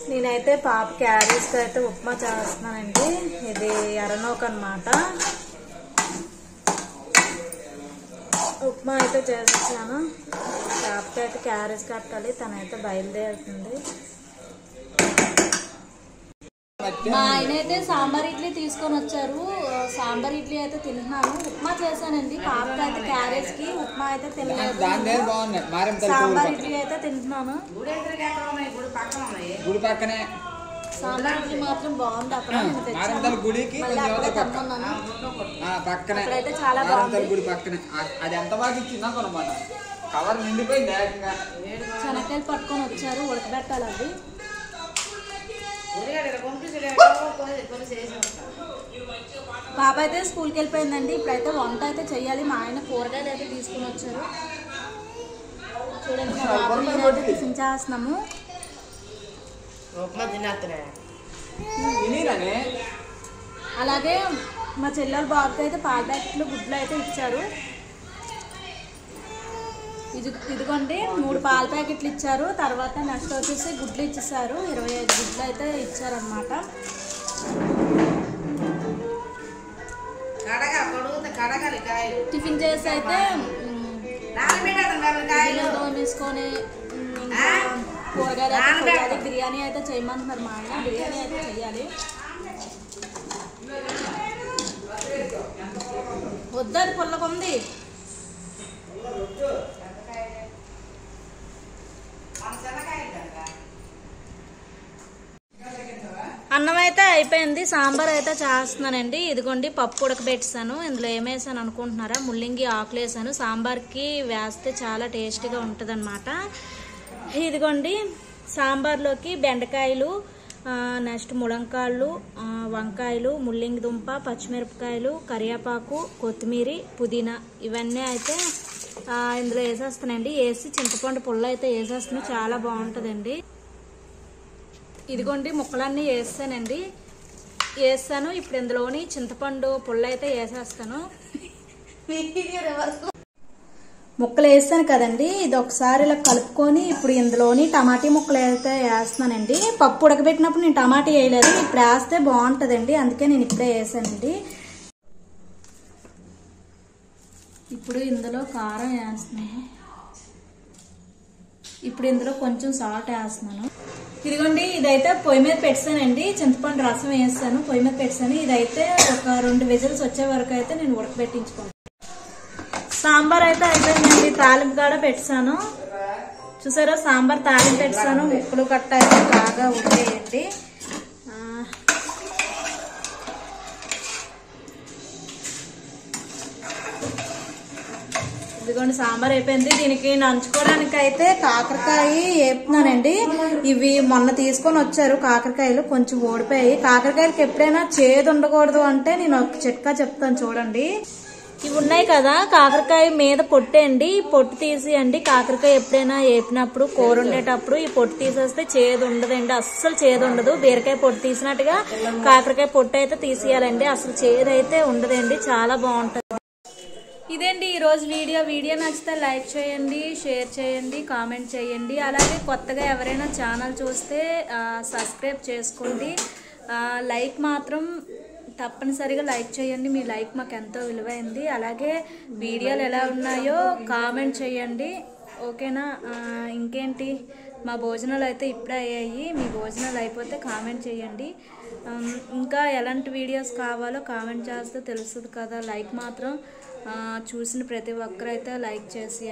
నేనైతే పాప క్యారేజ్కి అయితే ఉప్మా చేస్తున్నానండి. ఇది ఎర్రనోక అన్నమాట. ఉప్మా అయితే చేసేసాను. పాపకి అయితే క్యారేజ్ కట్టాలి. తనైతే బయలుదేరుతుంది. మా ఆయన అయితే సాంబార్ ఇడ్లీ తీసుకొని వచ్చారు. సాంబార్ ఇడ్లీ అయితే తింటున్నాను. ఉప్మా చేశానండి. పాపకి అయితే క్యారేజ్ కి ఉప్మా అయితే తినలేదు. సాంబార్ ఇడ్లీ అయితే తింటున్నాను. సాంబార్ ఇడ్లీ మాత్రం బాగుంది. అక్కడ అయితే చాలా బాగుంది. శనక్కాయలు పట్టుకొని వచ్చారు. ఉడకబెట్టాలి అవి. పాప అయితే స్కూల్కి వెళ్ళిపోయిందండి. ఇప్పుడైతే వంట అయితే చెయ్యాలి. మా ఆయన కూరగాయలు అయితే తీసుకుని వచ్చారు. చూడండి, మా బాబు నేనైతే టిఫిన్ చేస్తున్నాము. అలాగే మా చెల్లెల బాబుకి అయితే పాల ప్యాకెట్లు గుడ్లు అయితే ఇచ్చారు. ఇదిగోండి 3 పాల ప్యాకెట్లు ఇచ్చారు. తర్వాత నెక్స్ట్ వచ్చేసి గుడ్లు ఇచ్చేసారు. 25 గుడ్లు అయితే ఇచ్చారనమాట. టిఫిన్ చేసి అయితే తీసుకొని కూరగాయలు అయితే చేయాలి. బిర్యానీ అయితే చేయమంటున్నారు మా ఆయన. బిర్యానీ అయితే చెయ్యాలి. వద్దది పుల్లకుంది. అన్నం అయితే అయిపోయింది. సాంబార్ అయితే చేస్తున్నానండి. ఇదిగోండి పప్పు ఉడకబెట్టాను. ఇందులో ఏమేసాను అనుకుంటున్నారా? ముల్లింగి ఆకులు వేసాను. సాంబార్కి వేస్తే చాలా టేస్టీగా ఉంటుంది అనమాట. ఇదిగోండి సాంబార్లోకి బెండకాయలు, నెక్స్ట్ ములంకాళ్ళు, వంకాయలు, ముల్లింగి దుంప, పచ్చిమిరపకాయలు, కరివేపాకు, కొత్తిమీర, పుదీనా ఇవన్నీ అయితే ఇందులో వేసేస్తానండి. వేసి చింతపండు పుల్ల అయితే వేసేస్తున్నాను. చాలా బాగుంటుందండి. ఇదిగోండి ముక్కలన్నీ వేస్తానండి. వేస్తాను. ఇప్పుడు ఇందులోని చింతపండు పుల్ల అయితే వేసేస్తాను. ముక్కలు వేస్తాను కదండి. ఇది ఒకసారి ఇలా కలుపుకొని ఇప్పుడు ఇందులోని టమాటీ ముక్కలు అయితే వేస్తానండి. పప్పు ఉడకబెట్టినప్పుడు నేను టమాటీ వేయలేదు. ఇప్పుడు వేస్తే బాగుంటుందండి. అందుకే నేను ఇప్పుడే వేసానండి. ఇప్పుడు ఇందులో కారం వేస్తున్నాను. ఇప్పుడు ఇందులో కొంచెం సాల్ట్ వేస్తున్నాను. ఇదిగోండి ఇదైతే పొయ్యి మీద పెట్టానండి. చింతపండు రసం వేస్తాను. పొయ్యి మీద పెట్టాను. ఇదైతే ఒక 2 విజిల్స్ వచ్చే వరకు అయితే నేను ఉడకబెట్టించుకుంటాను. సాంబార్ అయితే అయిపోయిందండి. తాలింపు కూడా పెట్టాను. చూసారా, సాంబార్ తాలింపు పెట్టాను. ముక్కలు కట్ట అయితే బాగా ఉడికేయండి. ఇదిగోండి సాంబార్ అయిపోయింది. దీనికి నంచుకోవడానికి అయితే కాకరకాయ వేపుతున్నానండి. ఇవి మొన్న తీసుకొని వచ్చారు కాకరకాయలు, కొంచెం ఓడిపోయాయి. కాకరకాయలకి ఎప్పుడైనా చేదు ఉండకూడదు అంటే నేను ఒక చిట్కా చెప్తాను చూడండి. ఇవి ఉన్నాయి కదా, కాకరకాయ మీద పొట్టండి. పొట్టు తీసేయండి. కాకరకాయ ఎప్పుడైనా వేపినప్పుడు కూర ఉండేటప్పుడు ఈ పొట్టు తీసేస్తే చేదు ఉండదండి. అస్సలు చేదు ఉండదు. బీరకాయ పొట్టు తీసినట్టుగా కాకరకాయ పొట్టు అయితే తీసేయాలండి. అసలు చేదు అయితే ఉండదండి. చాలా బాగుంటుంది. ఇదేంటి ఈరోజు వీడియో నచ్చితే లైక్ చేయండి, షేర్ చేయండి, కామెంట్ చేయండి. అలాగే కొత్తగా ఎవరైనా ఛానల్ చూస్తే సబ్స్క్రైబ్ చేసుకోండి. లైక్ మాత్రం తప్పనిసరిగా లైక్ చేయండి. మీ లైక్ మాకు ఎంతో విలువైంది. అలాగే వీడియోలు ఎలా ఉన్నాయో కామెంట్ చేయండి. ఓకేనా? ఇంకేంటి, మా భోజనాలు అయితే ఇప్పుడే అయ్యాయి. మీ భోజనాలు అయిపోతే కామెంట్ చేయండి. ఇంకా ఎలాంటి వీడియోస్ కావాలో కామెంట్ చేస్తే తెలుస్తుంది కదా. లైక్ మాత్రం చూసిన ప్రతి ఒక్కరైతే లైక్ చేసి